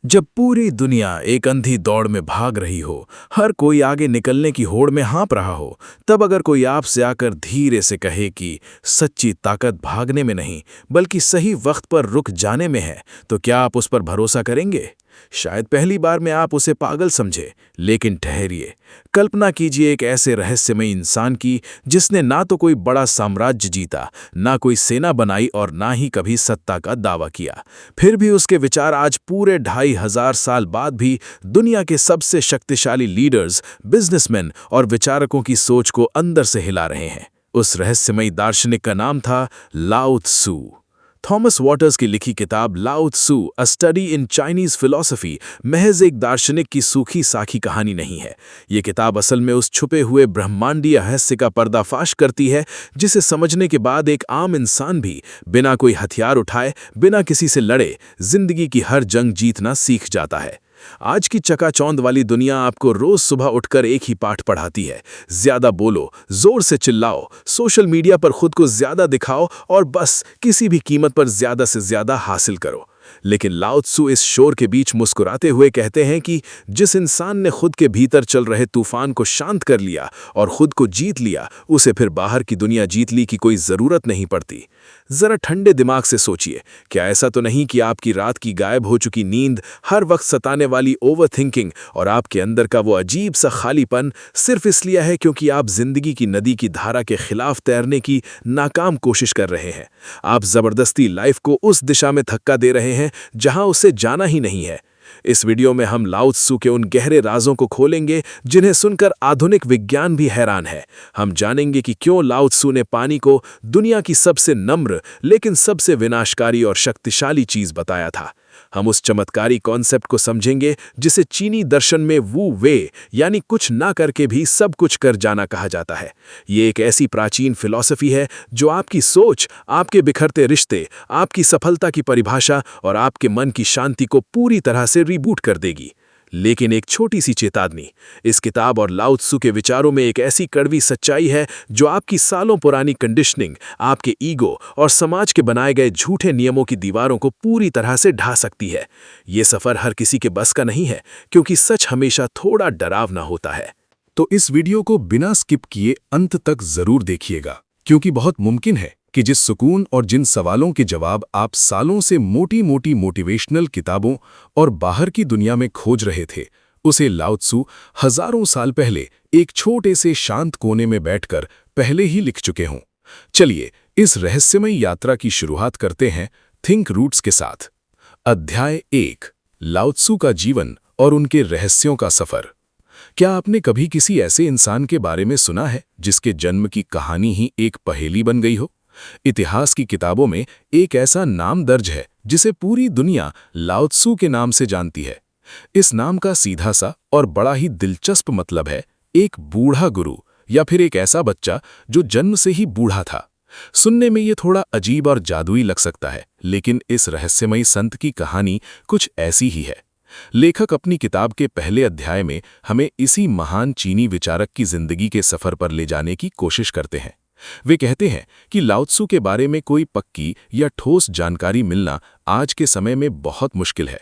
जब पूरी दुनिया एक अंधी दौड़ में भाग रही हो, हर कोई आगे निकलने की होड़ में हाँप रहा हो, तब अगर कोई आपसे आकर धीरे से कहे कि सच्ची ताकत भागने में नहीं, बल्कि सही वक्त पर रुक जाने में है, तो क्या आप उस पर भरोसा करेंगे? शायद पहली बार में आप उसे पागल समझे, लेकिन ठहरिए। कल्पना कीजिए एक ऐसे रहस्यमय इंसान की जिसने ना तो कोई बड़ा साम्राज्य जीता, ना कोई सेना बनाई और ना ही कभी सत्ता का दावा किया। फिर भी उसके विचार आज पूरे 2500 साल बाद भी दुनिया के सबसे शक्तिशाली लीडर्स, बिजनेसमैन और विचारकों की सोच को अंदर से हिला रहे हैं। उस रहस्यमयी दार्शनिक का नाम था लाओ त्सु। थॉमस वॉटर्स की लिखी किताब Lao Tzu a study in Chinese philosophy महज एक दार्शनिक की सूखी साखी कहानी नहीं है। ये किताब असल में उस छुपे हुए ब्रह्मांडीय रहस्य का पर्दाफाश करती है जिसे समझने के बाद एक आम इंसान भी बिना कोई हथियार उठाए, बिना किसी से लड़े, जिंदगी की हर जंग जीतना सीख जाता है। आज की चकाचौंध वाली दुनिया आपको रोज सुबह उठकर एक ही पाठ पढ़ाती है: ज्यादा बोलो, जोर से चिल्लाओ, सोशल मीडिया पर खुद को ज्यादा दिखाओ और बस किसी भी कीमत पर ज्यादा से ज्यादा हासिल करो। लेकिन लाओ त्सु इस शोर के बीच मुस्कुराते हुए कहते हैं कि जिस इंसान ने खुद के भीतर चल रहे तूफान को शांत कर लिया और खुद को जीत लिया, उसे फिर बाहर की दुनिया जीत ली की कोई जरूरत नहीं पड़ती। जरा ठंडे दिमाग से सोचिए, क्या ऐसा तो नहीं कि आपकी रात की गायब हो चुकी नींद, हर वक्त सताने वाली ओवरथिंकिंग और आपके अंदर का वो अजीब सा खालीपन सिर्फ इसलिए है क्योंकि आप जिंदगी की नदी की धारा के खिलाफ तैरने की नाकाम कोशिश कर रहे हैं? आप जबरदस्ती लाइफ को उस दिशा में धक्का दे रहे हैं जहां उसे जाना ही नहीं है। इस वीडियो में हम लाओ त्सु के उन गहरे राजों को खोलेंगे जिन्हें सुनकर आधुनिक विज्ञान भी हैरान है। हम जानेंगे कि क्यों लाओ त्सु ने पानी को दुनिया की सबसे नम्र लेकिन सबसे विनाशकारी और शक्तिशाली चीज बताया था। हम उस चमत्कारी कॉन्सेप्ट को समझेंगे जिसे चीनी दर्शन में वू वे यानी कुछ ना करके भी सब कुछ कर जाना कहा जाता है। ये एक ऐसी प्राचीन फिलॉसफी है जो आपकी सोच, आपके बिखरते रिश्ते, आपकी सफलता की परिभाषा और आपके मन की शांति को पूरी तरह से रिबूट कर देगी। लेकिन एक छोटी सी चेतावनी, इस किताब और लाओ त्सु के विचारों में एक ऐसी कड़वी सच्चाई है जो आपकी सालों पुरानी कंडीशनिंग, आपके ईगो और समाज के बनाए गए झूठे नियमों की दीवारों को पूरी तरह से ढा सकती है। ये सफर हर किसी के बस का नहीं है, क्योंकि सच हमेशा थोड़ा डरावना होता है। तो इस वीडियो को बिना स्किप किए अंत तक जरूर देखिएगा, क्योंकि बहुत मुमकिन है कि जिस सुकून और जिन सवालों के जवाब आप सालों से मोटी मोटी मोटिवेशनल किताबों और बाहर की दुनिया में खोज रहे थे, उसे लाओ त्सु हजारों साल पहले एक छोटे से शांत कोने में बैठकर पहले ही लिख चुके हों। चलिए इस रहस्यमय यात्रा की शुरुआत करते हैं थिंक रूट्स के साथ। अध्याय 1, लाओ त्सु का जीवन और उनके रहस्यों का सफर। क्या आपने कभी किसी ऐसे इंसान के बारे में सुना है जिसके जन्म की कहानी ही एक पहेली बन गई हो? इतिहास की किताबों में एक ऐसा नाम दर्ज है जिसे पूरी दुनिया लाओ त्सु के नाम से जानती है। इस नाम का सीधा सा और बड़ा ही दिलचस्प मतलब है एक बूढ़ा गुरु या फिर एक ऐसा बच्चा जो जन्म से ही बूढ़ा था। सुनने में ये थोड़ा अजीब और जादुई लग सकता है, लेकिन इस रहस्यमयी संत की कहानी कुछ ऐसी ही है। लेखक अपनी किताब के पहले अध्याय में हमें इसी महान चीनी विचारक की जिंदगी के सफर पर ले जाने की कोशिश करते हैं। वे कहते हैं कि लाओ त्सु के बारे में कोई पक्की या ठोस जानकारी मिलना आज के समय में बहुत मुश्किल है।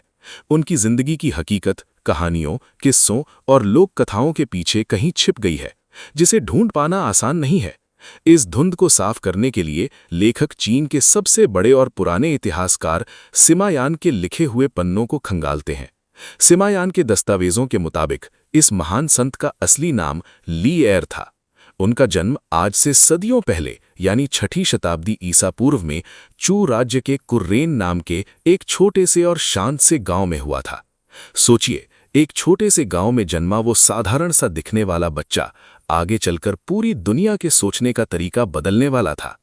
उनकी जिंदगी की हकीकत कहानियों, किस्सों और लोक कथाओं के पीछे कहीं छिप गई है, जिसे ढूंढ पाना आसान नहीं है। इस धुंध को साफ करने के लिए लेखक चीन के सबसे बड़े और पुराने इतिहासकार सिमा यान के लिखे हुए पन्नों को खंगालते हैं। सिमा यान के दस्तावेजों के मुताबिक इस महान संत का असली नाम ली एर था। उनका जन्म आज से सदियों पहले यानी 6ठी शताब्दी ईसा पूर्व में चू राज्य के कुर्रेन नाम के एक छोटे से और शांत से गांव में हुआ था। सोचिए, एक छोटे से गांव में जन्मा वो साधारण सा दिखने वाला बच्चा आगे चलकर पूरी दुनिया के सोचने का तरीका बदलने वाला था।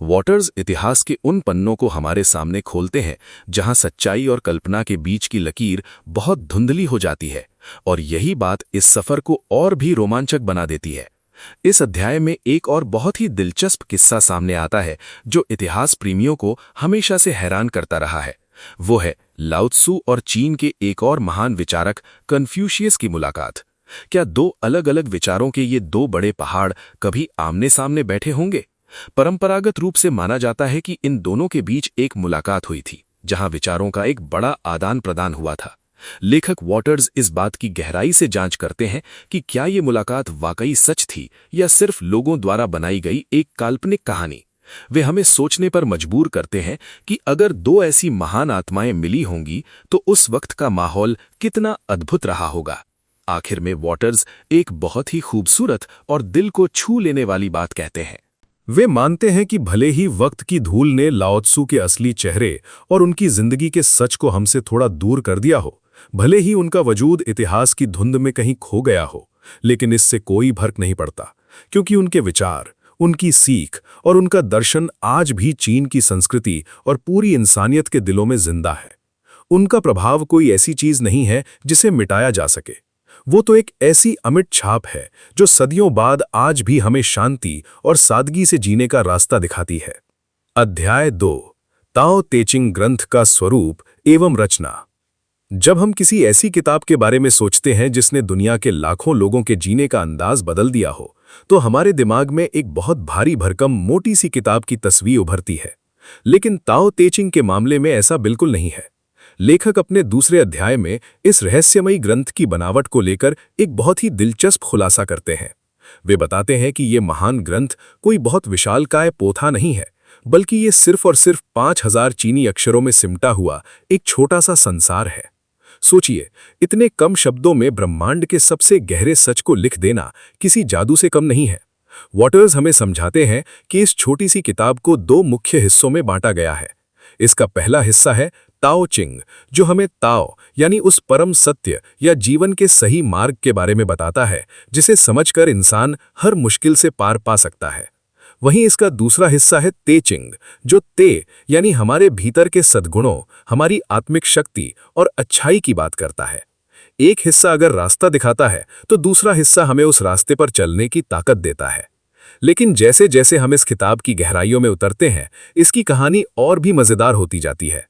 वॉटर्स इतिहास के उन पन्नों को हमारे सामने खोलते हैं जहां सच्चाई और कल्पना के बीच की लकीर बहुत धुंधली हो जाती है, और यही बात इस सफर को और भी रोमांचक बना देती है। इस अध्याय में एक और बहुत ही दिलचस्प किस्सा सामने आता है जो इतिहास प्रेमियों को हमेशा से हैरान करता रहा है। वो है लाओ त्सु और चीन के एक और महान विचारक कन्फ्यूशियस की मुलाकात। क्या दो अलग अलग विचारों के ये दो बड़े पहाड़ कभी आमने सामने बैठे होंगे? परंपरागत रूप से माना जाता है कि इन दोनों के बीच एक मुलाकात हुई थी, जहां विचारों का एक बड़ा आदान प्रदान हुआ था। लेखक वॉटर्स इस बात की गहराई से जांच करते हैं कि क्या ये मुलाकात वाकई सच थी या सिर्फ लोगों द्वारा बनाई गई एक काल्पनिक कहानी। वे हमें सोचने पर मजबूर करते हैं कि अगर दो ऐसी महान आत्माएं मिली होंगी तो उस वक्त का माहौल कितना अद्भुत रहा होगा। आखिर में वॉटर्स एक बहुत ही खूबसूरत और दिल को छू लेने वाली बात कहते हैं। वे मानते हैं कि भले ही वक्त की धूल ने लाओ त्सु के असली चेहरे और उनकी जिंदगी के सच को हमसे थोड़ा दूर कर दिया हो, भले ही उनका वजूद इतिहास की धुंध में कहीं खो गया हो, लेकिन इससे कोई फर्क नहीं पड़ता, क्योंकि उनके विचार, उनकी सीख और उनका दर्शन आज भी चीन की संस्कृति और पूरी इंसानियत के दिलों में जिंदा है। उनका प्रभाव कोई ऐसी चीज नहीं है जिसे मिटाया जा सके। वो तो एक ऐसी अमिट छाप है जो सदियों बाद आज भी हमें शांति और सादगी से जीने का रास्ता दिखाती है। अध्याय 2, ताओ ते चिंग ग्रंथ का स्वरूप एवं रचना। जब हम किसी ऐसी किताब के बारे में सोचते हैं जिसने दुनिया के लाखों लोगों के जीने का अंदाज बदल दिया हो, तो हमारे दिमाग में एक बहुत भारी भरकम मोटी सी किताब की तस्वीर उभरती है। लेकिन ताओ ते चिंग के मामले में ऐसा बिल्कुल नहीं है। लेखक अपने दूसरे अध्याय में इस रहस्यमयी ग्रंथ की बनावट को लेकर एक बहुत ही दिलचस्प खुलासा करते हैं। वे बताते हैं कि ये महान ग्रंथ कोई बहुत विशालकाय पोथा नहीं है, बल्कि ये सिर्फ और सिर्फ 5000 चीनी अक्षरों में सिमटा हुआ एक छोटा सा संसार है। सोचिए, इतने कम शब्दों में ब्रह्मांड के सबसे गहरे सच को लिख देना किसी जादू से कम नहीं है। वॉटर्स हमें समझाते हैं कि इस छोटी सी किताब को 2 मुख्य हिस्सों में बांटा गया है। इसका पहला हिस्सा है ताओ चिंग, जो हमें ताओ यानी उस परम सत्य या जीवन के सही मार्ग के बारे में बताता है जिसे समझकर इंसान हर मुश्किल से पार पा सकता है। वहीं इसका दूसरा हिस्सा है ते चिंग, जो ते यानी हमारे भीतर के सद्गुणों, हमारी आत्मिक शक्ति और अच्छाई की बात करता है। एक हिस्सा अगर रास्ता दिखाता है तो दूसरा हिस्सा हमें उस रास्ते पर चलने की ताकत देता है। लेकिन जैसे जैसे हम इस किताब की गहराइयों में उतरते हैं, इसकी कहानी और भी मजेदार होती जाती है।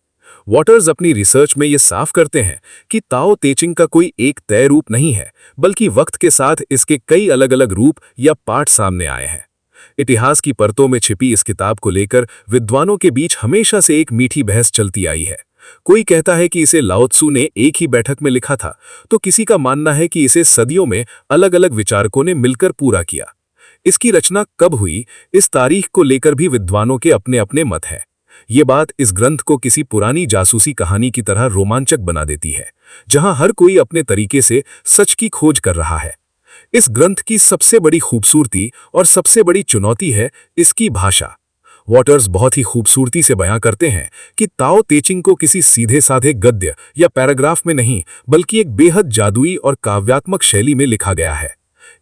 वॉटर्स अपनी रिसर्च में ये साफ करते हैं कि ताओ ते चिंग का कोई एक तय रूप नहीं है, बल्कि वक्त के साथ इसके कई अलग अलग रूप या पाठ सामने आए हैं। इतिहास की परतों में छिपी इस किताब को लेकर विद्वानों के बीच हमेशा से एक मीठी बहस चलती आई है। कोई कहता है कि इसे लाओ त्सु ने एक ही बैठक में लिखा था, तो किसी का मानना है कि इसे सदियों में अलग अलग विचारकों ने मिलकर पूरा किया। इसकी रचना कब हुई, इस तारीख को लेकर भी विद्वानों के अपने अपने मत हैं। ये बात इस ग्रंथ को किसी पुरानी जासूसी कहानी की तरह रोमांचक बना देती है, जहां हर कोई अपने तरीके से सच की खोज कर रहा है। इस ग्रंथ की सबसे बड़ी खूबसूरती और सबसे बड़ी चुनौती है इसकी भाषा। वॉटर्स बहुत ही खूबसूरती से बयां करते हैं कि ताओ ते चिंग को किसी सीधे साधे गद्य या पैराग्राफ में नहीं, बल्कि एक बेहद जादुई और काव्यात्मक शैली में लिखा गया है।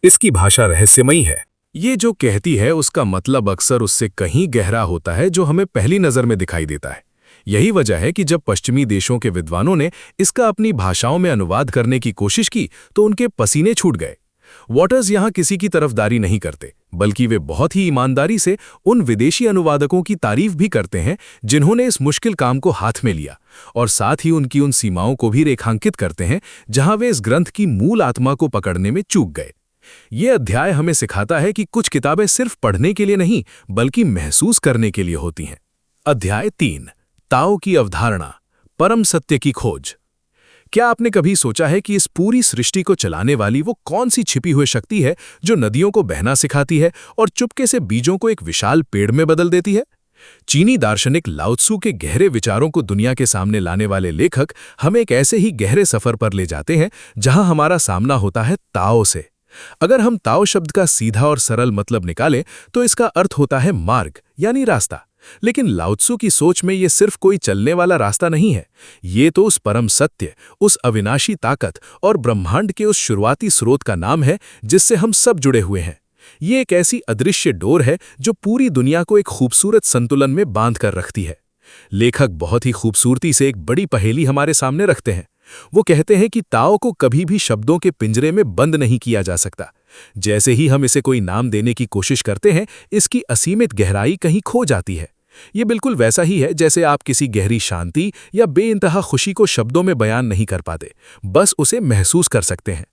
इसकी भाषा रहस्यमयी है। ये जो कहती है उसका मतलब अक्सर उससे कहीं गहरा होता है जो हमें पहली नज़र में दिखाई देता है। यही वजह है कि जब पश्चिमी देशों के विद्वानों ने इसका अपनी भाषाओं में अनुवाद करने की कोशिश की तो उनके पसीने छूट गए। वॉटर्स यहाँ किसी की तरफदारी नहीं करते, बल्कि वे बहुत ही ईमानदारी से उन विदेशी अनुवादकों की तारीफ भी करते हैं जिन्होंने इस मुश्किल काम को हाथ में लिया, और साथ ही उनकी उन सीमाओं को भी रेखांकित करते हैं जहां वे इस ग्रंथ की मूल आत्मा को पकड़ने में चूक गए। ये अध्याय हमें सिखाता है कि कुछ किताबें सिर्फ पढ़ने के लिए नहीं, बल्कि महसूस करने के लिए होती हैं। अध्याय 3, ताओ की अवधारणा, परम सत्य की खोज। क्या आपने कभी सोचा है कि इस पूरी सृष्टि को चलाने वाली वो कौन सी छिपी हुई शक्ति है जो नदियों को बहना सिखाती है और चुपके से बीजों को एक विशाल पेड़ में बदल देती है? चीनी दार्शनिक लाओ त्सु के गहरे विचारों को दुनिया के सामने लाने वाले लेखक हमें एक ऐसे ही गहरे सफर पर ले जाते हैं जहां हमारा सामना होता है ताओ से। अगर हम ताओ शब्द का सीधा और सरल मतलब निकालें तो इसका अर्थ होता है मार्ग यानी रास्ता। लेकिन लाओ त्सु की सोच में ये सिर्फ कोई चलने वाला रास्ता नहीं है, ये तो उस परम सत्य, उस अविनाशी ताकत और ब्रह्मांड के उस शुरुआती स्रोत का नाम है जिससे हम सब जुड़े हुए हैं। ये एक ऐसी अदृश्य डोर है जो पूरी दुनिया को एक खूबसूरत संतुलन में बांध कर रखती है। लेखक बहुत ही खूबसूरती से एक बड़ी पहेली हमारे सामने रखते हैं। वो कहते हैं कि ताओ को कभी भी शब्दों के पिंजरे में बंद नहीं किया जा सकता। जैसे ही हम इसे कोई नाम देने की कोशिश करते हैं, इसकी असीमित गहराई कहीं खो जाती है। ये बिल्कुल वैसा ही है जैसे आप किसी गहरी शांति या बेइंतहा खुशी को शब्दों में बयान नहीं कर पाते, बस उसे महसूस कर सकते हैं।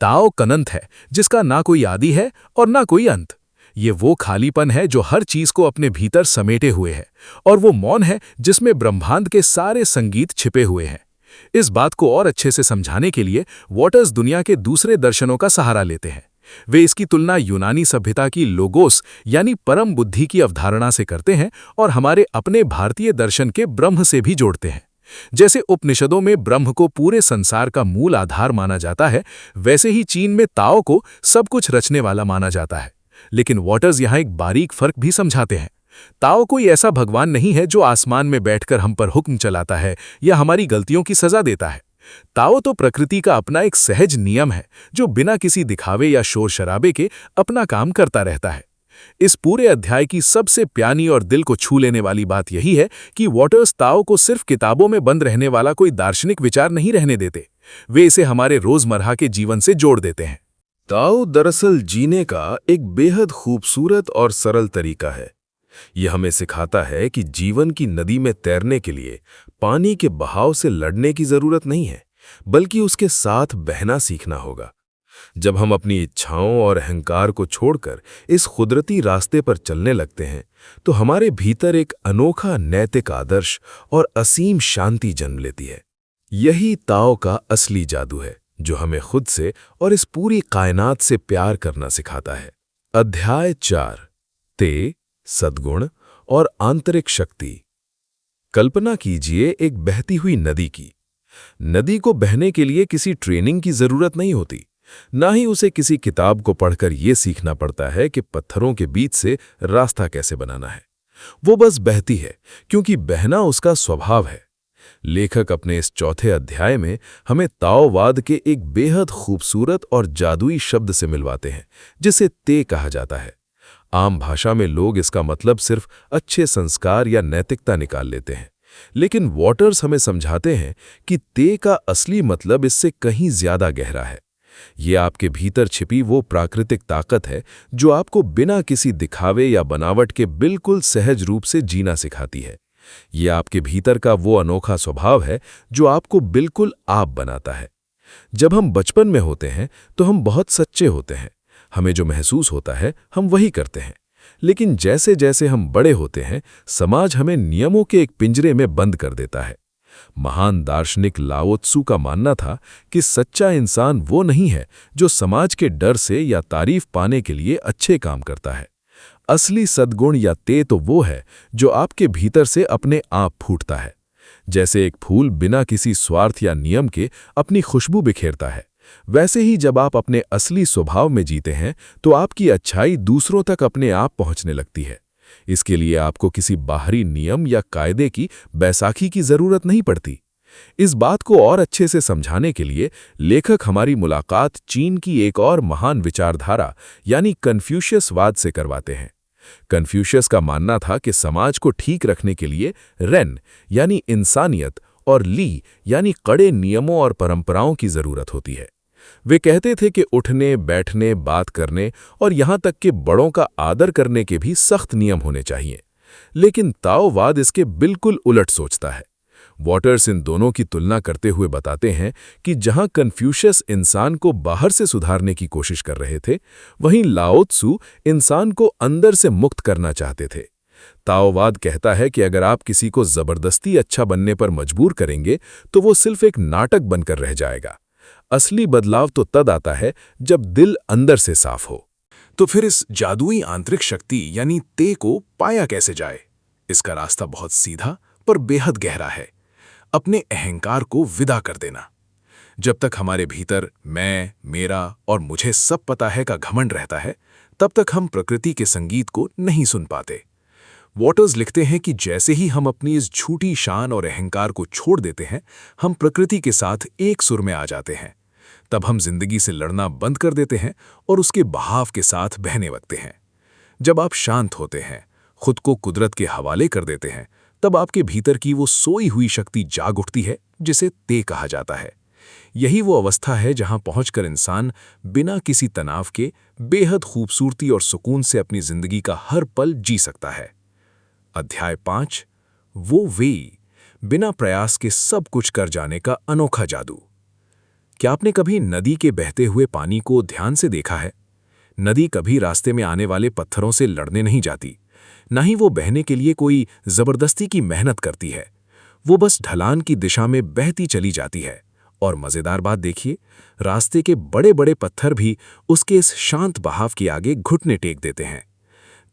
ताओ अनंत है जिसका ना कोई आदि है और ना कोई अंत। ये वो खालीपन है जो हर चीज को अपने भीतर समेटे हुए है, और वो मौन है जिसमें ब्रह्मांड के सारे संगीत छिपे हुए हैं। इस बात को और अच्छे से समझाने के लिए वॉटर्स दुनिया के दूसरे दर्शनों का सहारा लेते हैं। वे इसकी तुलना यूनानी सभ्यता की लोगोस यानी परम बुद्धि की अवधारणा से करते हैं और हमारे अपने भारतीय दर्शन के ब्रह्म से भी जोड़ते हैं। जैसे उपनिषदों में ब्रह्म को पूरे संसार का मूल आधार माना जाता है, वैसे ही चीन में ताओ को सब कुछ रचने वाला माना जाता है। लेकिन वॉटर्स यहाँ एक बारीक फर्क भी समझाते हैं। ताओ कोई ऐसा भगवान नहीं है जो आसमान में बैठकर हम पर हुक्म चलाता है या हमारी गलतियों की सजा देता है। ताओ तो प्रकृति का अपना एक सहज नियम है जो बिना किसी दिखावे या शोर शराबे के अपना काम करता रहता है। इस पूरे अध्याय की सबसे प्यारी और दिल को छू लेने वाली बात यही है कि वॉटर्स ताओ को सिर्फ किताबों में बंद रहने वाला कोई दार्शनिक विचार नहीं रहने देते, वे इसे हमारे रोजमर्रा के जीवन से जोड़ देते हैं। ताओ दरअसल जीने का एक बेहद खूबसूरत और सरल तरीका है। यह हमें सिखाता है कि जीवन की नदी में तैरने के लिए पानी के बहाव से लड़ने की जरूरत नहीं है, बल्कि उसके साथ बहना सीखना होगा। जब हम अपनी इच्छाओं और अहंकार को छोड़कर इस कुदरती रास्ते पर चलने लगते हैं, तो हमारे भीतर एक अनोखा नैतिक आदर्श और असीम शांति जन्म लेती है। यही ताओ का असली जादू है, जो हमें खुद से और इस पूरी कायनात से प्यार करना सिखाता है। अध्याय 4 ते, सद्गुण और आंतरिक शक्ति। कल्पना कीजिए एक बहती हुई नदी की। नदी को बहने के लिए किसी ट्रेनिंग की जरूरत नहीं होती, ना ही उसे किसी किताब को पढ़कर यह सीखना पड़ता है कि पत्थरों के बीच से रास्ता कैसे बनाना है। वो बस बहती है क्योंकि बहना उसका स्वभाव है। लेखक अपने इस चौथे अध्याय में हमें ताओवाद के एक बेहद खूबसूरत और जादुई शब्द से मिलवाते हैं, जिसे ते कहा जाता है। आम भाषा में लोग इसका मतलब सिर्फ अच्छे संस्कार या नैतिकता निकाल लेते हैं, लेकिन वॉटर्स हमें समझाते हैं कि ते का असली मतलब इससे कहीं ज्यादा गहरा है। ये आपके भीतर छिपी वो प्राकृतिक ताकत है जो आपको बिना किसी दिखावे या बनावट के बिल्कुल सहज रूप से जीना सिखाती है। ये आपके भीतर का वो अनोखा स्वभाव है जो आपको बिल्कुल आप बनाता है। जब हम बचपन में होते हैं तो हम बहुत सच्चे होते हैं, हमें जो महसूस होता है हम वही करते हैं। लेकिन जैसे जैसे हम बड़े होते हैं, समाज हमें नियमों के एक पिंजरे में बंद कर देता है। महान दार्शनिक लाओ त्सु का मानना था कि सच्चा इंसान वो नहीं है जो समाज के डर से या तारीफ पाने के लिए अच्छे काम करता है। असली सद्गुण या ते तो वो है जो आपके भीतर से अपने आप फूटता है। जैसे एक फूल बिना किसी स्वार्थ या नियम के अपनी खुशबू बिखेरता है, वैसे ही जब आप अपने असली स्वभाव में जीते हैं तो आपकी अच्छाई दूसरों तक अपने आप पहुंचने लगती है। इसके लिए आपको किसी बाहरी नियम या कायदे की बैसाखी की जरूरत नहीं पड़ती। इस बात को और अच्छे से समझाने के लिए लेखक हमारी मुलाकात चीन की एक और महान विचारधारा यानी कन्फ्यूशियसवाद से करवाते हैं। कन्फ्यूशियस का मानना था कि समाज को ठीक रखने के लिए रेन यानी इंसानियत और ली यानी कड़े नियमों और परंपराओं की जरूरत होती है। वे कहते थे कि उठने, बैठने, बात करने और यहाँ तक कि बड़ों का आदर करने के भी सख्त नियम होने चाहिए। लेकिन ताओवाद इसके बिल्कुल उलट सोचता है। वॉटर्स इन दोनों की तुलना करते हुए बताते हैं कि जहाँ कन्फ्यूशियस इंसान को बाहर से सुधारने की कोशिश कर रहे थे, वहीं लाओ त्सु इंसान को अंदर से मुक्त करना चाहते थे। ताओवाद कहता है कि अगर आप किसी को जबरदस्ती अच्छा बनने पर मजबूर करेंगे तो वो सिर्फ एक नाटक बनकर रह जाएगा। असली बदलाव तो तब आता है जब दिल अंदर से साफ हो। तो फिर इस जादुई आंतरिक शक्ति यानी ते को पाया कैसे जाए? इसका रास्ता बहुत सीधा पर बेहद गहरा है। अपने अहंकार को विदा कर देना। जब तक हमारे भीतर मैं, मेरा और मुझे सब पता है का घमंड रहता है, तब तक हम प्रकृति के संगीत को नहीं सुन पाते। वॉटर्स लिखते हैं कि जैसे ही हम अपनी इस झूठी शान और अहंकार को छोड़ देते हैं, हम प्रकृति के साथ एक सुर में आ जाते हैं। तब हम जिंदगी से लड़ना बंद कर देते हैं और उसके बहाव के साथ बहने लगते हैं। जब आप शांत होते हैं, खुद को कुदरत के हवाले कर देते हैं, तब आपके भीतर की वो सोई हुई शक्ति जाग उठती है जिसे ते कहा जाता है। यही वो अवस्था है जहां पहुंचकर इंसान बिना किसी तनाव के बेहद खूबसूरती और सुकून से अपनी जिंदगी का हर पल जी सकता है। अध्याय 5 वो वे बिना प्रयास के सब कुछ कर जाने का अनोखा जादू। क्या आपने कभी नदी के बहते हुए पानी को ध्यान से देखा है? नदी कभी रास्ते में आने वाले पत्थरों से लड़ने नहीं जाती, ना ही वो बहने के लिए कोई जबरदस्ती की मेहनत करती है। वो बस ढलान की दिशा में बहती चली जाती है। और मजेदार बात देखिए, रास्ते के बड़े बड़े पत्थर भी उसके इस शांत बहाव के आगे घुटने टेक देते हैं।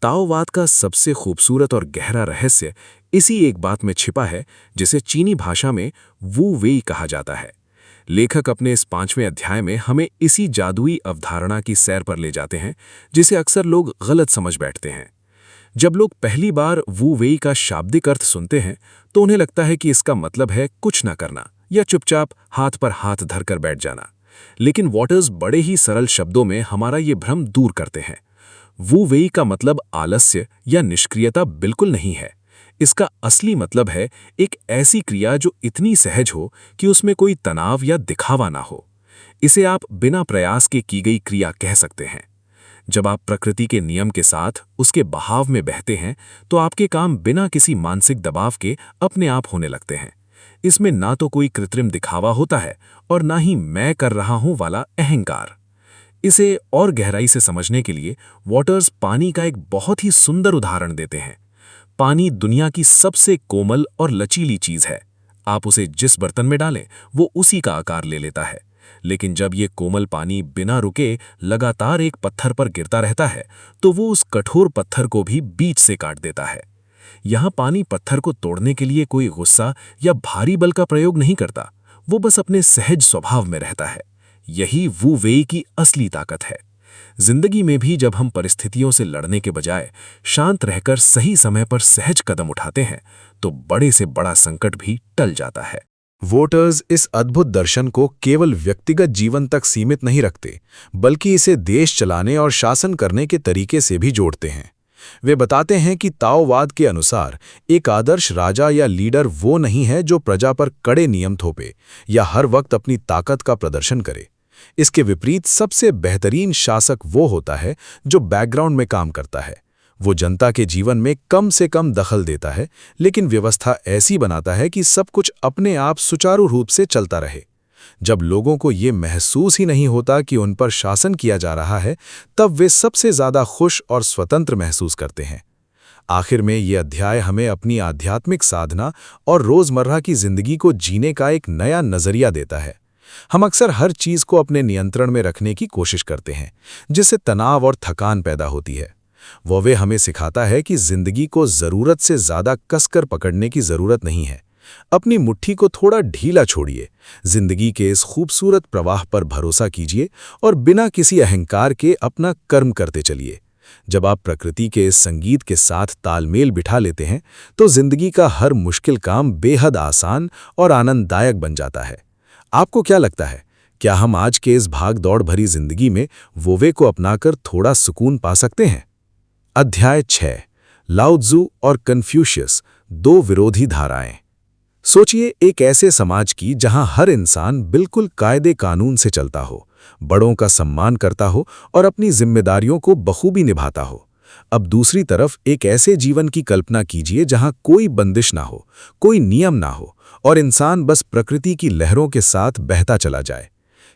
ताओवाद का सबसे खूबसूरत और गहरा रहस्य इसी एक बात में छिपा है, जिसे चीनी भाषा में वू वेई कहा जाता है। लेखक अपने इस 5वें अध्याय में हमें इसी जादुई अवधारणा की सैर पर ले जाते हैं, जिसे अक्सर लोग गलत समझ बैठते हैं। जब लोग पहली बार वू वेई का शाब्दिक अर्थ सुनते हैं तो उन्हें लगता है कि इसका मतलब है कुछ न करना या चुपचाप हाथ पर हाथ धरकर बैठ जाना। लेकिन वॉटर्स बड़े ही सरल शब्दों में हमारा ये भ्रम दूर करते हैं। वू वेई का मतलब आलस्य या निष्क्रियता बिल्कुल नहीं है। इसका असली मतलब है एक ऐसी क्रिया जो इतनी सहज हो कि उसमें कोई तनाव या दिखावा ना हो। इसे आप बिना प्रयास के की गई क्रिया कह सकते हैं। जब आप प्रकृति के नियम के साथ उसके बहाव में बहते हैं तो आपके काम बिना किसी मानसिक दबाव के अपने आप होने लगते हैं। इसमें ना तो कोई कृत्रिम दिखावा होता है और ना ही मैं कर रहा हूं वाला अहंकार। इसे और गहराई से समझने के लिए वॉटर्स पानी का एक बहुत ही सुंदर उदाहरण देते हैं। पानी दुनिया की सबसे कोमल और लचीली चीज है। आप उसे जिस बर्तन में डालें वो उसी का आकार ले लेता है। लेकिन जब ये कोमल पानी बिना रुके लगातार एक पत्थर पर गिरता रहता है तो वो उस कठोर पत्थर को भी बीच से काट देता है। यहाँ पानी पत्थर को तोड़ने के लिए कोई गुस्सा या भारी बल का प्रयोग नहीं करता, वो बस अपने सहज स्वभाव में रहता है। यही वू वेई की असली ताकत है। जिंदगी में भी जब हम परिस्थितियों से लड़ने के बजाय शांत रहकर सही समय पर सहज कदम उठाते हैं तो बड़े से बड़ा संकट भी टल जाता है। वोटर्स इस अद्भुत दर्शन को केवल व्यक्तिगत जीवन तक सीमित नहीं रखते, बल्कि इसे देश चलाने और शासन करने के तरीके से भी जोड़ते हैं। वे बताते हैं कि ताओवाद के अनुसार एक आदर्श राजा या लीडर वो नहीं है जो प्रजा पर कड़े नियम थोपे या हर वक्त अपनी ताकत का प्रदर्शन करे। इसके विपरीत सबसे बेहतरीन शासक वो होता है जो बैकग्राउंड में काम करता है। वो जनता के जीवन में कम से कम दखल देता है, लेकिन व्यवस्था ऐसी बनाता है कि सब कुछ अपने आप सुचारू रूप से चलता रहे। जब लोगों को ये महसूस ही नहीं होता कि उन पर शासन किया जा रहा है, तब वे सबसे ज्यादा खुश और स्वतंत्र महसूस करते हैं। आखिर में ये अध्याय हमें अपनी आध्यात्मिक साधना और रोजमर्रा की जिंदगी को जीने का एक नया नजरिया देता है। हम अक्सर हर चीज को अपने नियंत्रण में रखने की कोशिश करते हैं, जिससे तनाव और थकान पैदा होती है। वो हमें सिखाता है कि जिंदगी को जरूरत से ज्यादा कसकर पकड़ने की जरूरत नहीं है। अपनी मुट्ठी को थोड़ा ढीला छोड़िए, जिंदगी के इस खूबसूरत प्रवाह पर भरोसा कीजिए और बिना किसी अहंकार के अपना कर्म करते चलिए। जब आप प्रकृति के इस संगीत के साथ तालमेल बिठा लेते हैं तो जिंदगी का हर मुश्किल काम बेहद आसान और आनंददायक बन जाता है। आपको क्या लगता है, क्या हम आज के इस भाग दौड़ भरी जिंदगी में वोवे को अपनाकर थोड़ा सुकून पा सकते हैं? अध्याय 6, लाओ त्ज़ू और कन्फ्यूशियस, दो विरोधी धाराएं। सोचिए एक ऐसे समाज की जहां हर इंसान बिल्कुल कायदे कानून से चलता हो, बड़ों का सम्मान करता हो और अपनी जिम्मेदारियों को बखूबी निभाता हो। अब दूसरी तरफ एक ऐसे जीवन की कल्पना कीजिए जहां कोई बंदिश ना हो, कोई नियम ना हो और इंसान बस प्रकृति की लहरों के साथ बहता चला जाए।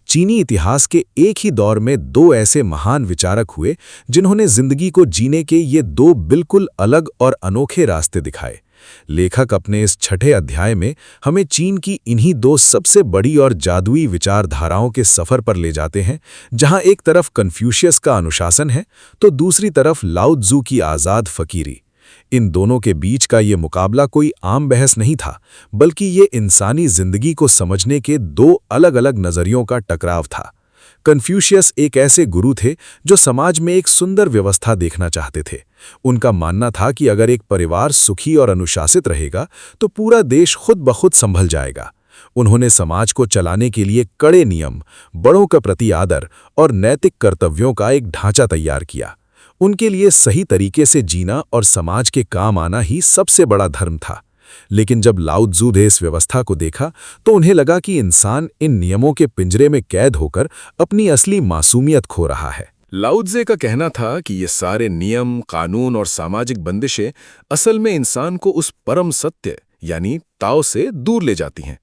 चीनी इतिहास के एक ही दौर में दो ऐसे महान विचारक हुए जिन्होंने जिंदगी को जीने के ये दो बिल्कुल अलग और अनोखे रास्ते दिखाए। लेखक अपने इस 6ठे अध्याय में हमें चीन की इन्हीं दो सबसे बड़ी और जादुई विचारधाराओं के सफर पर ले जाते हैं, जहां एक तरफ कन्फ्यूशियस का अनुशासन है तो दूसरी तरफ लाओ त्ज़ू की आज़ाद फकीरी। इन दोनों के बीच का ये मुकाबला कोई आम बहस नहीं था, बल्कि ये इंसानी जिंदगी को समझने के दो अलग-अलग नजरियों का टकराव था। कन्फ्यूशियस एक ऐसे गुरु थे जो समाज में एक सुंदर व्यवस्था देखना चाहते थे। उनका मानना था कि अगर एक परिवार सुखी और अनुशासित रहेगा तो पूरा देश खुद ब खुद संभल जाएगा। उन्होंने समाज को चलाने के लिए कड़े नियम, बड़ों के प्रति आदर और नैतिक कर्तव्यों का एक ढांचा तैयार किया। उनके लिए सही तरीके से जीना और समाज के काम आना ही सबसे बड़ा धर्म था। लेकिन जब लाओ त्ज़ू ने इस व्यवस्था को देखा तो उन्हें लगा कि इंसान इन नियमों के पिंजरे में कैद होकर अपनी असली मासूमियत खो रहा है। लाओ त्ज़े का कहना था कि ये सारे नियम, कानून और सामाजिक बंदिशें असल में इंसान को उस परम सत्य यानी ताओ से दूर ले जाती हैं।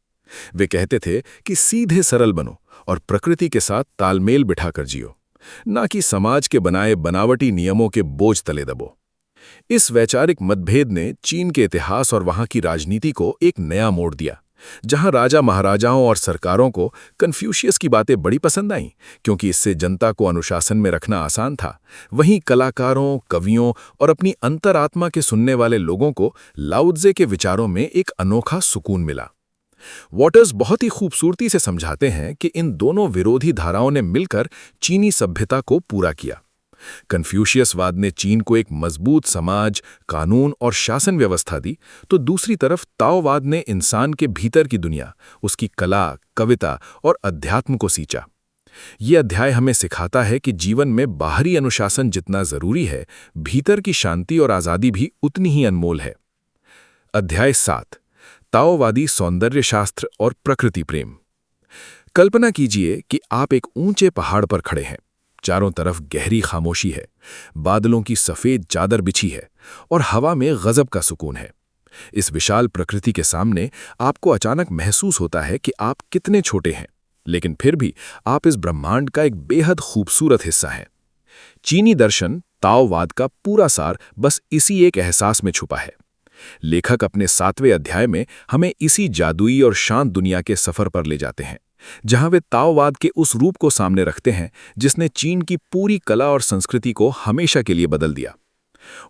वे कहते थे कि सीधे सरल बनो और प्रकृति के साथ तालमेल बिठाकर जियो, ना कि समाज के बनाए बनावटी नियमों के बोझ तले दबो। इस वैचारिक मतभेद ने चीन के इतिहास और वहां की राजनीति को एक नया मोड़ दिया, जहां राजा महाराजाओं और सरकारों को कन्फ्यूशियस की बातें बड़ी पसंद आईं, क्योंकि इससे जनता को अनुशासन में रखना आसान था। वहीं कलाकारों, कवियों और अपनी अंतरात्मा के सुनने वाले लोगों को लाओ त्से के विचारों में एक अनोखा सुकून मिला। वॉटर्स बहुत ही खूबसूरती से समझाते हैं कि इन दोनों विरोधी धाराओं ने मिलकर चीनी सभ्यता को पूरा किया। कन्फ्यूशियसवाद ने चीन को एक मजबूत समाज, कानून और शासन व्यवस्था दी, तो दूसरी तरफ ताओवाद ने इंसान के भीतर की दुनिया, उसकी कला, कविता और अध्यात्म को सींचा। ये अध्याय हमें सिखाता है कि जीवन में बाहरी अनुशासन जितना जरूरी है, भीतर की शांति और आज़ादी भी उतनी ही अनमोल है। अध्याय 7, ताओवादी सौंदर्य शास्त्र और प्रकृति प्रेम। कल्पना कीजिए कि आप एक ऊंचे पहाड़ पर खड़े हैं। चारों तरफ गहरी खामोशी है, बादलों की सफेद चादर बिछी है और हवा में गजब का सुकून है। इस विशाल प्रकृति के सामने आपको अचानक महसूस होता है कि आप कितने छोटे हैं, लेकिन फिर भी आप इस ब्रह्मांड का एक बेहद खूबसूरत हिस्सा हैं। चीनी दर्शन ताओवाद का पूरा सार बस इसी एक एहसास में छुपा है। लेखक अपने 7वें अध्याय में हमें इसी जादुई और शांत दुनिया के सफर पर ले जाते हैं, जहां वे ताओवाद के उस रूप को सामने रखते हैं जिसने चीन की पूरी कला और संस्कृति को हमेशा के लिए बदल दिया।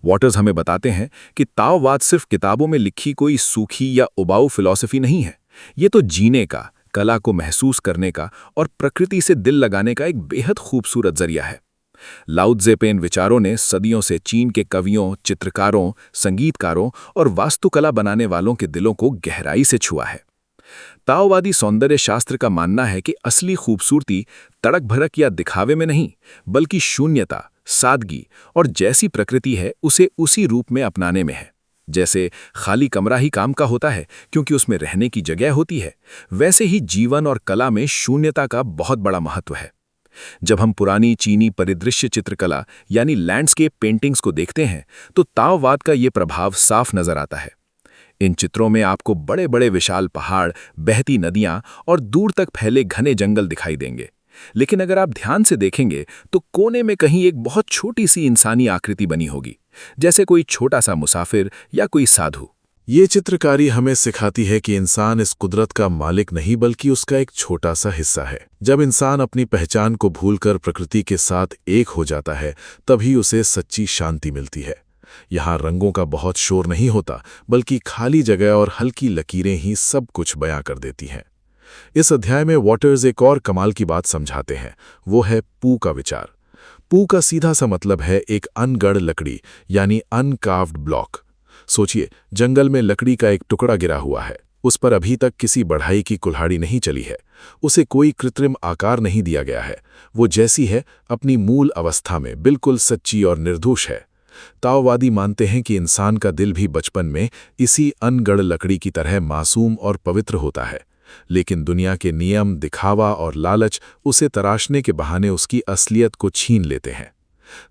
वॉटर्स हमें बताते हैं कि ताओवाद सिर्फ किताबों में लिखी कोई सूखी या उबाऊ फिलॉसफी नहीं है। ये तो जीने का, कला को महसूस करने का और प्रकृति से दिल लगाने का एक बेहद खूबसूरत जरिया है। लाओ त्से पे इन विचारों ने सदियों से चीन के कवियों, चित्रकारों, संगीतकारों और वास्तुकला बनाने वालों के दिलों को गहराई से छुआ है। ताओवादी सौंदर्य शास्त्र का मानना है कि असली खूबसूरती तड़क भड़क या दिखावे में नहीं, बल्कि शून्यता, सादगी और जैसी प्रकृति है उसे उसी रूप में अपनाने में है। जैसे खाली कमरा ही काम का होता है क्योंकि उसमें रहने की जगह होती है, वैसे ही जीवन और कला में शून्यता का बहुत बड़ा महत्व है। जब हम पुरानी चीनी परिदृश्य चित्रकला यानी लैंडस्केप पेंटिंग्स को देखते हैं तो ताओवाद का ये प्रभाव साफ नजर आता है। इन चित्रों में आपको बड़े बड़े विशाल पहाड़, बहती नदियां और दूर तक फैले घने जंगल दिखाई देंगे, लेकिन अगर आप ध्यान से देखेंगे तो कोने में कहीं एक बहुत छोटी सी इंसानी आकृति बनी होगी, जैसे कोई छोटा सा मुसाफिर या कोई साधु। ये चित्रकारी हमें सिखाती है कि इंसान इस कुदरत का मालिक नहीं बल्कि उसका एक छोटा सा हिस्सा है। जब इंसान अपनी पहचान को भूलकर प्रकृति के साथ एक हो जाता है, तभी उसे सच्ची शांति मिलती है। यहाँ रंगों का बहुत शोर नहीं होता, बल्कि खाली जगह और हल्की लकीरें ही सब कुछ बयां कर देती हैं। इस अध्याय में वॉटर्स एक और कमाल की बात समझाते हैं, वो है पू का विचार। पू का सीधा सा मतलब है एक अनगढ़ लकड़ी यानी अनकार्व्ड ब्लॉक। सोचिए, जंगल में लकड़ी का एक टुकड़ा गिरा हुआ है, उस पर अभी तक किसी बढ़ाई की कुल्हाड़ी नहीं चली है, उसे कोई कृत्रिम आकार नहीं दिया गया है, वो जैसी है अपनी मूल अवस्था में बिल्कुल सच्ची और निर्दोष है। ताओवादी मानते हैं कि इंसान का दिल भी बचपन में इसी अनगढ़ लकड़ी की तरह मासूम और पवित्र होता है, लेकिन दुनिया के नियम, दिखावा और लालच उसे तराशने के बहाने उसकी असलियत को छीन लेते हैं।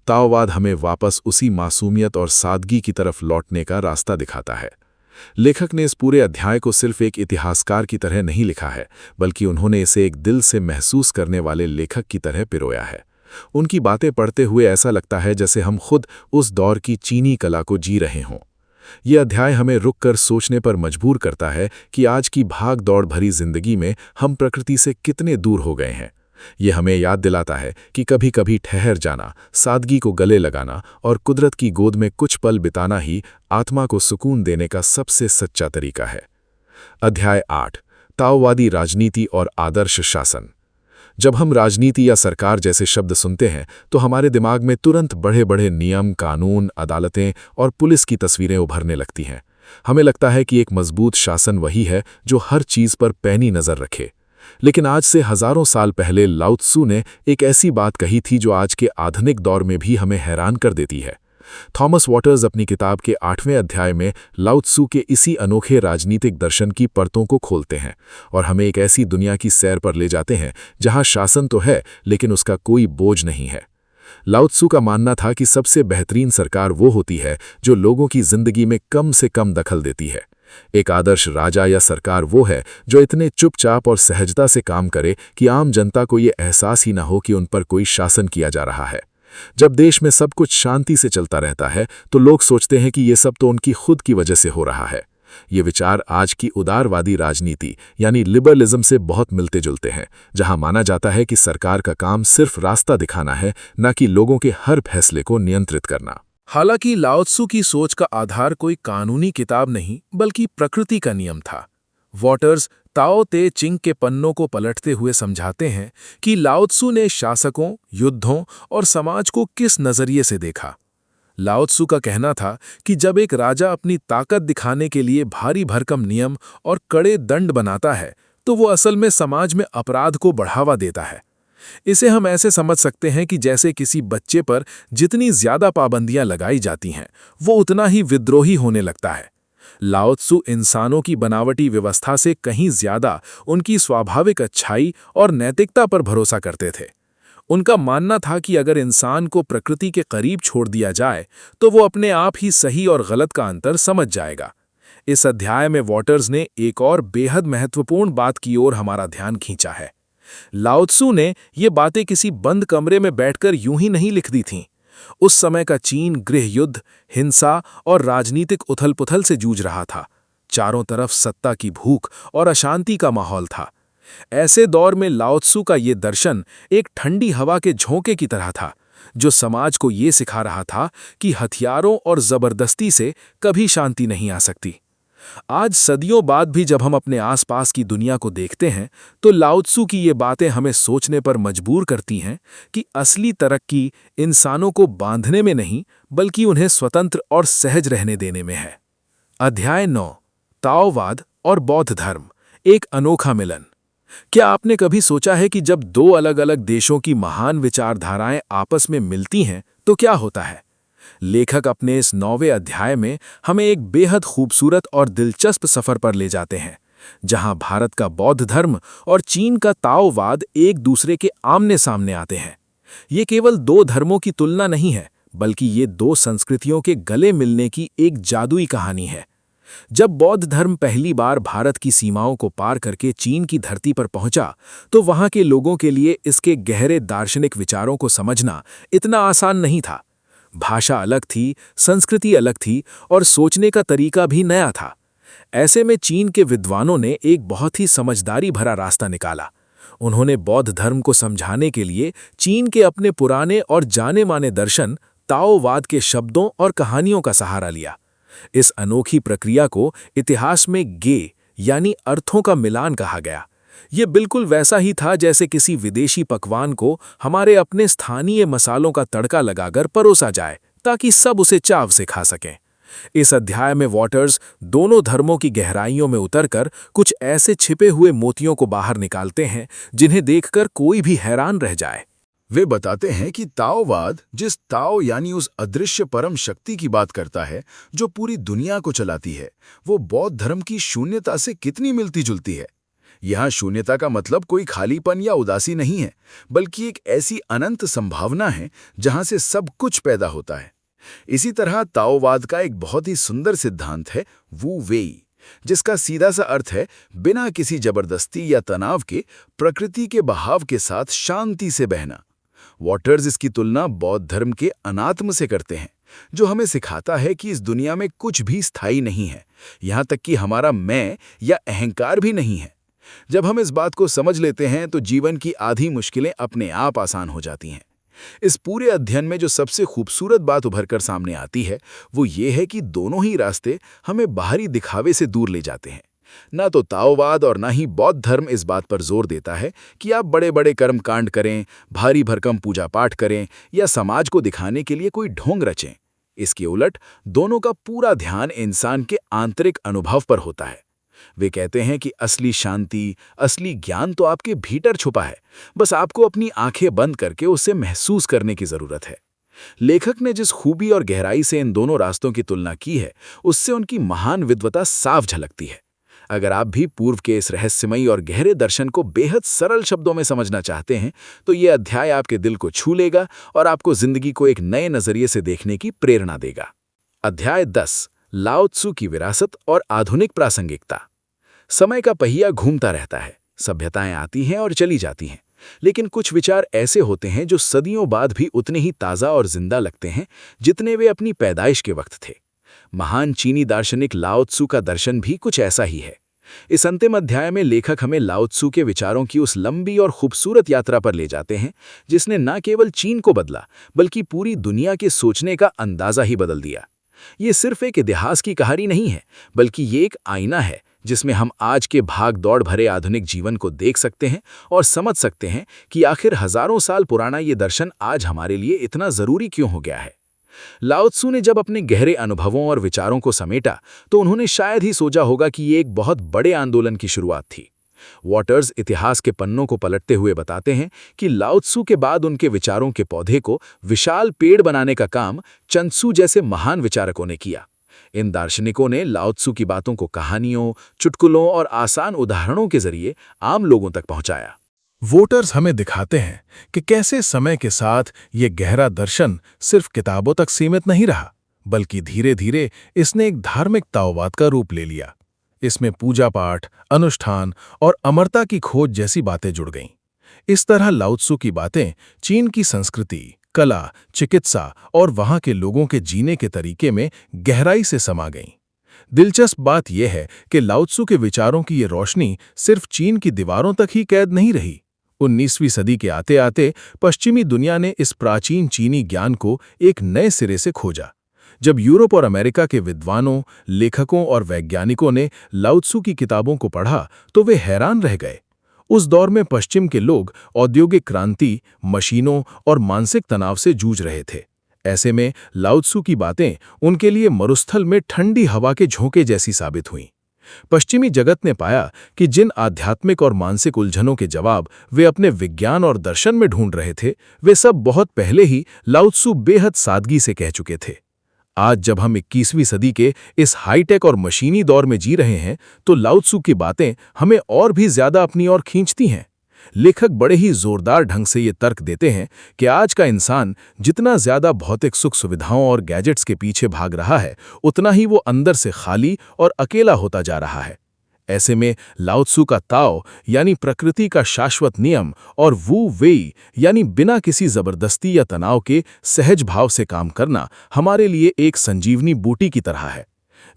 ताओवाद हमें वापस उसी मासूमियत और सादगी की तरफ लौटने का रास्ता दिखाता है। लेखक ने इस पूरे अध्याय को सिर्फ एक इतिहासकार की तरह नहीं लिखा है, बल्कि उन्होंने इसे एक दिल से महसूस करने वाले लेखक की तरह पिरोया है। उनकी बातें पढ़ते हुए ऐसा लगता है जैसे हम खुद उस दौर की चीनी कला को जी रहे हों। ये अध्याय हमें रुककर सोचने पर मजबूर करता है कि आज की भाग दौड़ भरी जिंदगी में हम प्रकृति से कितने दूर हो गए हैं। ये हमें याद दिलाता है कि कभी कभी ठहर जाना, सादगी को गले लगाना और कुदरत की गोद में कुछ पल बिताना ही आत्मा को सुकून देने का सबसे सच्चा तरीका है। अध्याय 8, ताओवादी राजनीति और आदर्श शासन। जब हम राजनीति या सरकार जैसे शब्द सुनते हैं तो हमारे दिमाग में तुरंत बड़े बड़े नियम, कानून, अदालतें और पुलिस की तस्वीरें उभरने लगती हैं। हमें लगता है कि एक मजबूत शासन वही है जो हर चीज पर पैनी नजर रखे। लेकिन आज से हजारों साल पहले लाओ त्सु ने एक ऐसी बात कही थी जो आज के आधुनिक दौर में भी हमें हैरान कर देती है। थॉमस वॉटर्स अपनी किताब के 8वें अध्याय में लाओ त्सु के इसी अनोखे राजनीतिक दर्शन की परतों को खोलते हैं और हमें एक ऐसी दुनिया की सैर पर ले जाते हैं जहां शासन तो है लेकिन उसका कोई बोझ नहीं है। लाओ त्सु का मानना था कि सबसे बेहतरीन सरकार वो होती है जो लोगों की जिंदगी में कम से कम दखल देती है। एक आदर्श राजा या सरकार वो है जो इतने चुपचाप और सहजता से काम करे कि आम जनता को ये एहसास ही ना हो कि उन पर कोई शासन किया जा रहा है। जब देश में सब कुछ शांति से चलता रहता है तो लोग सोचते हैं कि ये सब तो उनकी खुद की वजह से हो रहा है। ये विचार आज की उदारवादी राजनीति यानी लिबरलिज्म से बहुत मिलते जुलते हैं, जहां माना जाता है कि सरकार का काम सिर्फ रास्ता दिखाना है, न कि लोगों के हर फैसले को नियंत्रित करना। हालांकि लाओ त्सु की सोच का आधार कोई कानूनी किताब नहीं बल्कि प्रकृति का नियम था। वॉटर्स ताओ ते चिंग के पन्नों को पलटते हुए समझाते हैं कि लाओ त्सु ने शासकों, युद्धों और समाज को किस नजरिए से देखा। लाओ त्सु का कहना था कि जब एक राजा अपनी ताकत दिखाने के लिए भारी भरकम नियम और कड़े दंड बनाता है तो वो असल में समाज में अपराध को बढ़ावा देता है। इसे हम ऐसे समझ सकते हैं कि जैसे किसी बच्चे पर जितनी ज्यादा पाबंदियां लगाई जाती हैं वो उतना ही विद्रोही होने लगता है। लाओ त्सु इंसानों की बनावटी व्यवस्था से कहीं ज्यादा उनकी स्वाभाविक अच्छाई और नैतिकता पर भरोसा करते थे। उनका मानना था कि अगर इंसान को प्रकृति के करीब छोड़ दिया जाए तो वो अपने आप ही सही और गलत का अंतर समझ जाएगा। इस अध्याय में वॉटर्स ने एक और बेहद महत्वपूर्ण बात की ओर हमारा ध्यान खींचा है। लाओ त्सु ने ये बातें किसी बंद कमरे में बैठकर यूं ही नहीं लिख दी थीं। उस समय का चीन गृह युद्ध, हिंसा और राजनीतिक उथल-पुथल से जूझ रहा था। चारों तरफ सत्ता की भूख और अशांति का माहौल था। ऐसे दौर में लाओ त्सु का ये दर्शन एक ठंडी हवा के झोंके की तरह था, जो समाज को ये सिखा रहा था कि हथियारों और जबरदस्ती से कभी शांति नहीं आ सकती। आज सदियों बाद भी जब हम अपने आसपास की दुनिया को देखते हैं तो लाओ त्सु की ये बातें हमें सोचने पर मजबूर करती हैं कि असली तरक्की इंसानों को बांधने में नहीं बल्कि उन्हें स्वतंत्र और सहज रहने देने में है। अध्याय 9, ताओवाद और बौद्ध धर्म, एक अनोखा मिलन। क्या आपने कभी सोचा है कि जब दो अलग-अलग देशों की महान विचारधाराएं आपस में मिलती हैं तो क्या होता है? लेखक अपने इस 9वें अध्याय में हमें एक बेहद खूबसूरत और दिलचस्प सफर पर ले जाते हैं, जहां भारत का बौद्ध धर्म और चीन का ताओवाद एक दूसरे के आमने सामने आते हैं। ये केवल दो धर्मों की तुलना नहीं है, बल्कि ये दो संस्कृतियों के गले मिलने की एक जादुई कहानी है। जब बौद्ध धर्म पहली बार भारत की सीमाओं को पार करके चीन की धरती पर पहुंचा, तो वहां के लोगों के लिए इसके गहरे दार्शनिक विचारों को समझना इतना आसान नहीं था। भाषा अलग थी, संस्कृति अलग थी और सोचने का तरीका भी नया था। ऐसे में चीन के विद्वानों ने एक बहुत ही समझदारी भरा रास्ता निकाला। उन्होंने बौद्ध धर्म को समझाने के लिए चीन के अपने पुराने और जाने माने दर्शन ताओवाद के शब्दों और कहानियों का सहारा लिया। इस अनोखी प्रक्रिया को इतिहास में गे यानी अर्थों का मिलान कहा गया। ये बिल्कुल वैसा ही था जैसे किसी विदेशी पकवान को हमारे अपने स्थानीय मसालों का तड़का लगाकर परोसा जाए ताकि सब उसे चाव से खा सकें। इस अध्याय में वॉटर्स दोनों धर्मों की गहराइयों में उतरकर कुछ ऐसे छिपे हुए मोतियों को बाहर निकालते हैं जिन्हें देखकर कोई भी हैरान रह जाए। वे बताते हैं कि ताओवाद जिस ताओ यानी उस अदृश्य परम शक्ति की बात करता है जो पूरी दुनिया को चलाती है, वो बौद्ध धर्म की शून्यता से कितनी मिलती जुलती है। यहाँ शून्यता का मतलब कोई खालीपन या उदासी नहीं है, बल्कि एक ऐसी अनंत संभावना है जहाँ से सब कुछ पैदा होता है। इसी तरह ताओवाद का एक बहुत ही सुंदर सिद्धांत है वू वेई, जिसका सीधा सा अर्थ है बिना किसी जबरदस्ती या तनाव के प्रकृति के बहाव के साथ शांति से बहना। वॉटर्स इसकी तुलना बौद्ध धर्म के अनात्म से करते हैं, जो हमें सिखाता है कि इस दुनिया में कुछ भी स्थायी नहीं है, यहाँ तक कि हमारा मैं या अहंकार भी नहीं है। जब हम इस बात को समझ लेते हैं तो जीवन की आधी मुश्किलें अपने आप आसान हो जाती हैं। इस पूरे अध्ययन में जो सबसे खूबसूरत बात उभर कर सामने आती है वो ये है कि दोनों ही रास्ते हमें बाहरी दिखावे से दूर ले जाते हैं। ना तो ताओवाद और ना ही बौद्ध धर्म इस बात पर जोर देता है कि आप बड़े बड़े कर्म कांड करें, भारी भरकम पूजा पाठ करें या समाज को दिखाने के लिए कोई ढोंग रचें। इसके उलट दोनों का पूरा ध्यान इंसान के आंतरिक अनुभव पर होता है। वे कहते हैं कि असली शांति, असली ज्ञान तो आपके भीतर छुपा है, बस आपको अपनी आंखें बंद करके उसे महसूस करने की जरूरत है। लेखक ने जिस खूबी और गहराई से इन दोनों रास्तों की तुलना की है, उससे उनकी महान विद्वता साफ झलकती है। अगर आप भी पूर्व के इस रहस्यमयी और गहरे दर्शन को बेहद सरल शब्दों में समझना चाहते हैं, तो ये अध्याय आपके दिल को छू लेगा और आपको जिंदगी को एक नए नजरिए से देखने की प्रेरणा देगा। अध्याय 10, लाओ त्सु की विरासत और आधुनिक प्रासंगिकता। समय का पहिया घूमता रहता है, सभ्यताएं आती हैं और चली जाती हैं, लेकिन कुछ विचार ऐसे होते हैं जो सदियों बाद भी उतने ही ताज़ा और जिंदा लगते हैं जितने वे अपनी पैदाइश के वक्त थे। महान चीनी दार्शनिक लाओ त्सु का दर्शन भी कुछ ऐसा ही है। इस अंतिम अध्याय में लेखक हमें लाओ त्सु के विचारों की उस लंबी और खूबसूरत यात्रा पर ले जाते हैं जिसने न केवल चीन को बदला बल्कि पूरी दुनिया के सोचने का अंदाजा ही बदल दिया। ये सिर्फ एक इतिहास की कहानी नहीं है, बल्कि ये एक आईना है जिसमें हम आज के भाग दौड़ भरे आधुनिक जीवन को देख सकते हैं और समझ सकते हैं कि आखिर हजारों साल पुराना ये दर्शन आज हमारे लिए इतना ज़रूरी क्यों हो गया है। लाओ त्सु ने जब अपने गहरे अनुभवों और विचारों को समेटा तो उन्होंने शायद ही सोचा होगा कि ये एक बहुत बड़े आंदोलन की शुरुआत थी। वॉटर्स इतिहास के पन्नों को पलटते हुए बताते हैं कि लाओ त्सु के बाद उनके विचारों के पौधे को विशाल पेड़ बनाने का काम चंत्सू जैसे महान विचारकों ने किया। इन दार्शनिकों ने लाओ त्सु की बातों को कहानियों, चुटकुलों और आसान उदाहरणों के जरिए आम लोगों तक पहुंचाया। वोटर्स हमें दिखाते हैं कि कैसे समय के साथ ये गहरा दर्शन सिर्फ किताबों तक सीमित नहीं रहा, बल्कि धीरे धीरे इसने एक धार्मिक ताओवाद का रूप ले लिया। इसमें पूजा पाठ, अनुष्ठान और अमरता की खोज जैसी बातें जुड़ गईं। इस तरह लाओ त्सु की बातें चीन की संस्कृति, कला, चिकित्सा और वहां के लोगों के जीने के तरीके में गहराई से समा गईं। दिलचस्प बात यह है कि लाओ त्सु के विचारों की ये रोशनी सिर्फ चीन की दीवारों तक ही कैद नहीं रही। 19वीं सदी के आते आते पश्चिमी दुनिया ने इस प्राचीन चीनी ज्ञान को एक नए सिरे से खोजा। जब यूरोप और अमेरिका के विद्वानों, लेखकों और वैज्ञानिकों ने लाओ त्सु की किताबों को पढ़ा तो वे हैरान रह गए। उस दौर में पश्चिम के लोग औद्योगिक क्रांति, मशीनों और मानसिक तनाव से जूझ रहे थे। ऐसे में लाओ त्सु की बातें उनके लिए मरुस्थल में ठंडी हवा के झोंके जैसी साबित हुईं। पश्चिमी जगत ने पाया कि जिन आध्यात्मिक और मानसिक उलझनों के जवाब वे अपने विज्ञान और दर्शन में ढूंढ रहे थे, वे सब बहुत पहले ही लाओ त्सु बेहद सादगी से कह चुके थे। आज जब हम 21वीं सदी के इस हाईटेक और मशीनी दौर में जी रहे हैं, तो लाओ त्सु की बातें हमें और भी ज्यादा अपनी ओर खींचती हैं। लेखक बड़े ही जोरदार ढंग से ये तर्क देते हैं कि आज का इंसान जितना ज्यादा भौतिक सुख सुविधाओं और गैजेट्स के पीछे भाग रहा है, उतना ही वो अंदर से खाली और अकेला होता जा रहा है। ऐसे में लाओ त्सु का ताओ यानी प्रकृति का शाश्वत नियम और वू वेई यानी बिना किसी जबरदस्ती या तनाव के सहज भाव से काम करना हमारे लिए एक संजीवनी बूटी की तरह है।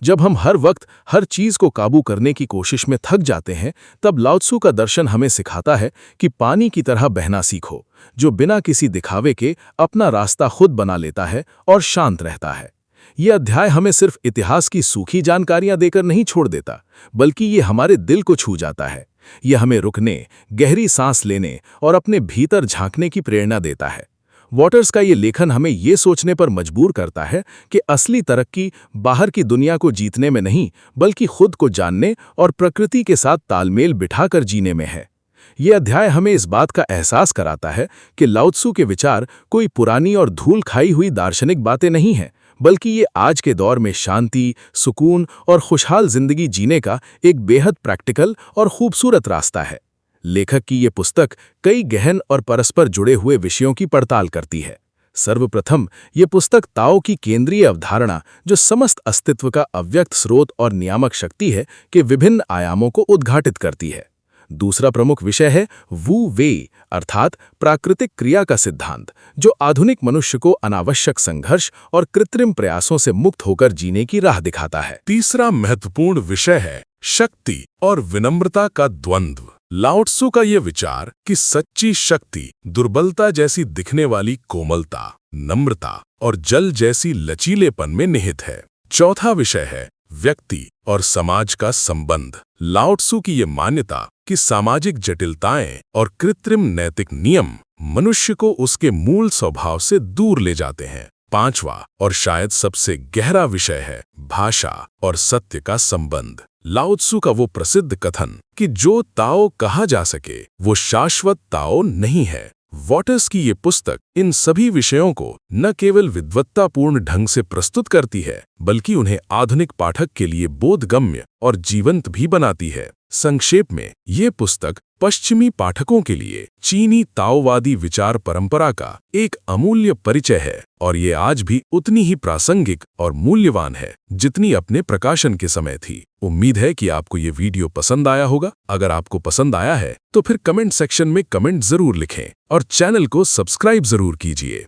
जब हम हर वक्त हर चीज को काबू करने की कोशिश में थक जाते हैं, तब लाओ त्सु का दर्शन हमें सिखाता है कि पानी की तरह बहना सीखो, जो बिना किसी दिखावे के अपना रास्ता खुद बना लेता है और शांत रहता है। ये अध्याय हमें सिर्फ इतिहास की सूखी जानकारियां देकर नहीं छोड़ देता, बल्कि ये हमारे दिल को छू जाता है। यह हमें रुकने, गहरी सांस लेने और अपने भीतर झांकने की प्रेरणा देता है। वॉटर्स का ये लेखन हमें ये सोचने पर मजबूर करता है कि असली तरक्की बाहर की दुनिया को जीतने में नहीं, बल्कि खुद को जानने और प्रकृति के साथ तालमेल बिठाकर जीने में है। ये अध्याय हमें इस बात का एहसास कराता है कि लाओ त्सु के विचार कोई पुरानी और धूल खाई हुई दार्शनिक बातें नहीं हैं, बल्कि ये आज के दौर में शांति, सुकून और खुशहाल जिंदगी जीने का एक बेहद प्रैक्टिकल और खूबसूरत रास्ता है। लेखक की ये पुस्तक कई गहन और परस्पर जुड़े हुए विषयों की पड़ताल करती है। सर्वप्रथम ये पुस्तक ताओ की केंद्रीय अवधारणा, जो समस्त अस्तित्व का अव्यक्त स्रोत और नियामक शक्ति है, के विभिन्न आयामों को उद्घाटित करती है। दूसरा प्रमुख विषय है वू वेई अर्थात प्राकृतिक क्रिया का सिद्धांत, जो आधुनिक मनुष्य को अनावश्यक संघर्ष और कृत्रिम प्रयासों से मुक्त होकर जीने की राह दिखाता है। तीसरा महत्वपूर्ण विषय है शक्ति और विनम्रता का द्वंद्व। लाओ त्सु का ये विचार कि सच्ची शक्ति दुर्बलता जैसी दिखने वाली कोमलता, नम्रता और जल जैसी लचीलेपन में निहित है। चौथा विषय है व्यक्ति और समाज का संबंध। लाओ त्सु की ये मान्यता कि सामाजिक जटिलताएं और कृत्रिम नैतिक नियम मनुष्य को उसके मूल स्वभाव से दूर ले जाते हैं। पांचवा और शायद सबसे गहरा विषय है भाषा और सत्य का संबंध। लाओ त्सु का वो प्रसिद्ध कथन कि जो ताओ कहा जा सके वो शाश्वत ताओ नहीं है। वॉटर्स की ये पुस्तक इन सभी विषयों को न केवल विद्वत्तापूर्ण ढंग से प्रस्तुत करती है, बल्कि उन्हें आधुनिक पाठक के लिए बोधगम्य और जीवंत भी बनाती है। संक्षेप में ये पुस्तक पश्चिमी पाठकों के लिए चीनी ताओवादी विचार परंपरा का एक अमूल्य परिचय है और ये आज भी उतनी ही प्रासंगिक और मूल्यवान है जितनी अपने प्रकाशन के समय थी। उम्मीद है कि आपको ये वीडियो पसंद आया होगा। अगर आपको पसंद आया है तो फिर कमेंट सेक्शन में कमेंट जरूर लिखें और चैनल को सब्सक्राइब जरूर कीजिए।